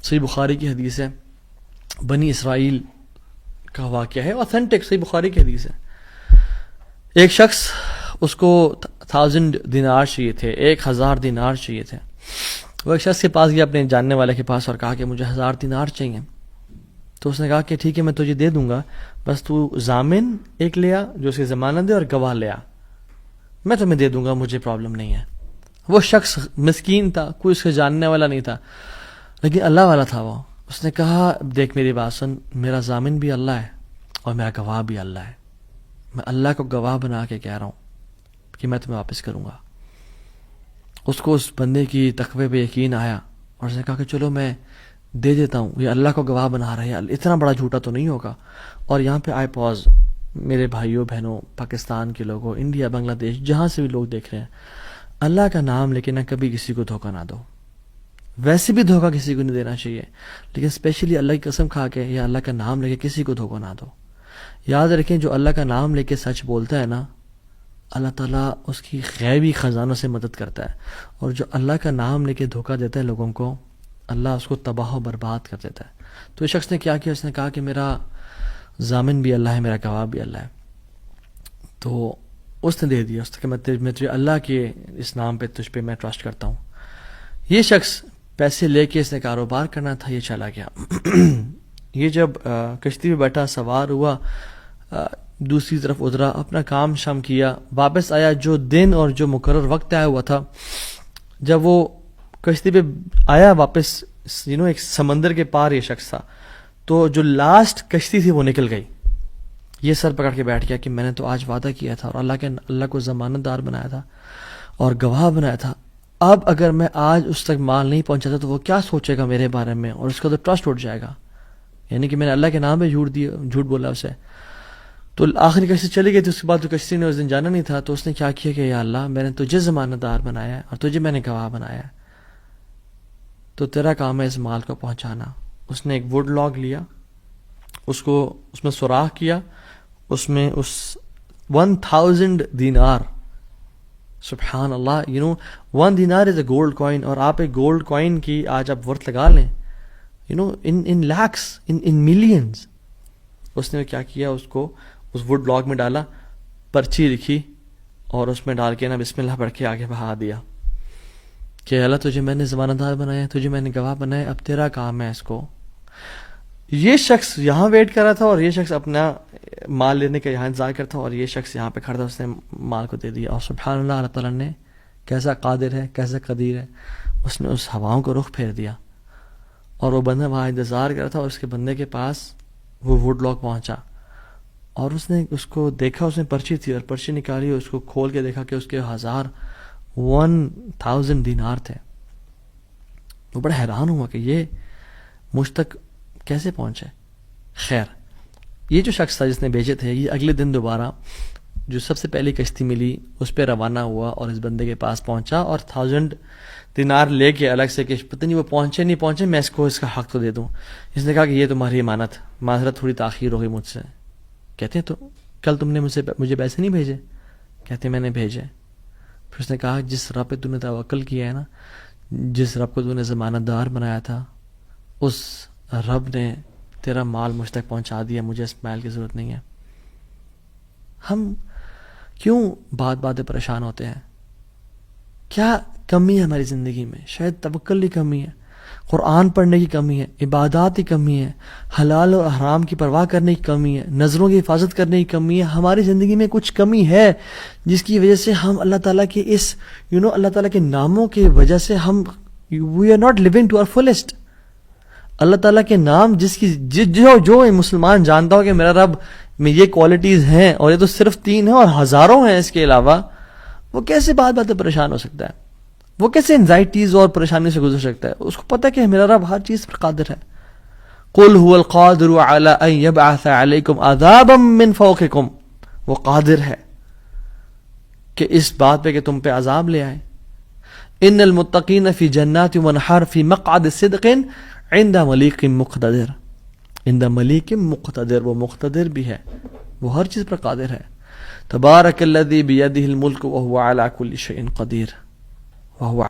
صحیح بخاری کی حدیث ہے، بنی اسرائیل کا واقعہ ہے، اوتھینٹک صحیح بخاری کی حدیث ہے. ایک شخص اس کو 1000 دینار چاہیے تھے، 1000 دینار چاہیے تھے. وہ ایک شخص کے پاس گیا، اپنے جاننے والے کے پاس، اور کہا کہ مجھے 1000 دینار چاہیے. تو اس نے کہا کہ ٹھیک ہے میں تجھے دے دوں گا، بس تو ضامن ایک لیا جو اس کی ضمانت دے، اور گواہ لیا، میں تمہیں دے دوں گا، مجھے پرابلم نہیں ہے. وہ شخص مسکین تھا، کوئی اس کے جاننے والا نہیں تھا، لیکن اللہ والا تھا وہ. اس نے کہا دیکھ میری بات سن، میرا ضامن بھی اللہ ہے اور میرا گواہ بھی اللہ ہے، میں اللہ کو گواہ بنا کے کہہ رہا ہوں کہ میں تمہیں واپس کروں گا. اس کو اس بندے کی تقوی پہ یقین آیا، اور اس نے کہا کہ چلو میں دے دیتا ہوں، یہ اللہ کو گواہ بنا رہے ہیں، اتنا بڑا جھوٹا تو نہیں ہوگا. اور یہاں پہ آئی پاز، میرے بھائیوں بہنوں، پاکستان کے لوگوں، انڈیا، بنگلہ دیش، جہاں سے بھی لوگ دیکھ رہے ہیں، اللہ کا نام لے کے نہ کبھی کسی کو دھوکہ نہ دو. ویسے بھی دھوکہ کسی کو نہیں دینا چاہیے، لیکن اسپیشلی اللہ کی قسم کھا کے یا اللہ کا نام لے کے کسی کو دھوکہ نہ دو. یاد رکھیں جو اللہ کا نام لے کے سچ بولتا ہے نا، اللہ تعالیٰ اس کی غیبی خزانوں سے مدد کرتا ہے، اور جو اللہ کا نام لے کے دھوکہ دیتا ہے لوگوں کو، اللہ اس کو تباہ و برباد کر دیتا ہے. تو اس شخص نے کیا کیا، اس نے کہا کہ میرا ضامن بھی اللہ ہے، میرا گواہ بھی اللہ ہے. تو اس نے دے دیا، اس نے کہا میں تجھے اللہ کے اس نام پہ تجھ پہ میں ٹرسٹ کرتا ہوں. یہ شخص پیسے لے کے اس نے کاروبار کرنا تھا، یہ چلا گیا. یہ جب کشتی پہ بیٹھا، سوار ہوا، دوسری طرف اترا، اپنا کام شام کیا، واپس آیا. جو دن اور جو مقرر وقت آیا ہوا تھا، جب وہ کشتی پہ آیا واپس، ایک سمندر کے پار یہ شخص تھا، تو جو لاسٹ کشتی تھی وہ نکل گئی. یہ سر پکڑ کے بیٹھ گیا کہ میں نے تو آج وعدہ کیا تھا، اور اللہ کو ضمانت دار بنایا تھا اور گواہ بنایا تھا. اب اگر میں آج اس تک مال نہیں پہنچاتا تو وہ کیا سوچے گا میرے بارے میں، اور اس کا تو ٹرسٹ اٹھ جائے گا، یعنی کہ میں نے اللہ کے نام پہ جھوٹ بولا اسے. تو آخری کشتی چلی گئی تھی. اس کے بعد تو کشتی نے اس دن جانا نہیں تھا، تو اس نے کیا کیا کہ یا اللہ میں نے تجھے ضمانت دار بنایا ہے اور تجھے میں نے گواہ بنایا ہے، تو تیرا کام ہے اس مال کو پہنچانا. اس نے ایک ووڈ لاگ لیا، اس میں سوراخ کیا، اس میں اس 1000 دینار، سبحان اللہ، 1 دینار از اے گولڈ کوائن. اور آپ ایک گولڈ کوائن کی آج آپ ورتھ لگا لیں، ان لیکس، ان ملینز. اس نے کیا کیا، اس کو اس ووڈ لاگ میں ڈالا، پرچی لکھی، اور اس میں ڈال کے بسم اللہ پڑھ کے آگے بہا دیا کہ اللہ تجھے میں نے ضمانت دار بنایا، تجھے میں نے گواہ بنایا، اب تیرا کام ہے اس کو. یہ شخص یہاں ویٹ کر رہا تھا، اور یہ شخص اپنا مال لینے کا یہاں انتظار کرتا، اور یہ شخص یہاں پہ کھڑا تھا، اس نے مال کو دے دیا. اور سبحان اللہ، اللہ تعالیٰ نے کیسا قادر ہے، کیسا قدیر ہے، اس نے اس ہواؤں کو رخ پھیر دیا، اور وہ بندہ وہاں انتظار کر رہا تھا، اور اس کے بندے کے پاس وہ ووڈ لاگ پہنچا، اور اس نے اس کو دیکھا، اس میں پرچی تھی، اور پرچی نکالی، اس کو کھول کے دیکھا کہ اس کے 1000 دینار تھے. وہ بڑا حیران ہوا کہ یہ مجھ تک کیسے پہنچے. خیر، یہ جو شخص تھا جس نے بھیجے تھے، یہ اگلے دن دوبارہ جو سب سے پہلی کشتی ملی اس پہ روانہ ہوا، اور اس بندے کے پاس پہنچا، اور 1000 دینار لے کے الگ سے کہ پتہ نہیں وہ پہنچے نہیں پہنچے، میں اس کو اس کا حق تو دے دوں. اس نے کہا کہ یہ تمہاری امانت، معذرت تھوڑی تاخیر ہو گئی مجھ سے. کہتے ہیں تو کل تم نے مجھے پیسے نہیں بھیجے؟ کہتے میں نے بھیجے. پھر اس نے کہا جس رب پہ تو نے توکل کیا ہے نا، جس رب کو تو نے ضمانت دار بنایا تھا، اس رب نے تیرا مال مجھ تک پہنچا دیا، مجھے اس مال کی ضرورت نہیں ہے. ہم کیوں بات پریشان ہوتے ہیں؟ کیا کمی ہے ہماری زندگی میں؟ شاید توکل کی کمی ہے، قرآن پڑھنے کی کمی ہے، عبادات کی کمی ہے، حلال اور حرام کی پرواہ کرنے کی کمی ہے، نظروں کی حفاظت کرنے کی کمی ہے. ہماری زندگی میں کچھ کمی ہے جس کی وجہ سے ہم اللہ تعالیٰ کے اس اللہ تعالیٰ کے ناموں کی وجہ سے ہم we are not living to our fullest. Allah تعالیٰ کے نام جس کی جو مسلمان جانتا ہو کہ میرا رب میں یہ کوالٹیز ہیں، اور یہ تو صرف 3 ہیں اور ہزاروں ہیں اس کے علاوہ، وہ کیسے بات پریشان ہو سکتا ہے؟ وہ کیسے انزائٹیز اور پریشانی سے گزر سکتا ہے؟ اس کو پتہ کہ میرا رب ہر چیز پر قادر ہے. قل هو القادر على ان يبعث عليكم عذابا من فوقكم، وہ قادر ہے کہ اس بات پہ کہ تم پہ عذاب لے آئے. ان المتقین فی جنات ونہر فی مقعد صدق عند ملیک مقتدر. عند ملیک مقتدر، وہ مقتدر بھی ہے، وہ ہر چیز پر قادر ہے. تبارک الذی بیدہ الملک وهو علی کل شیء قدیر وهو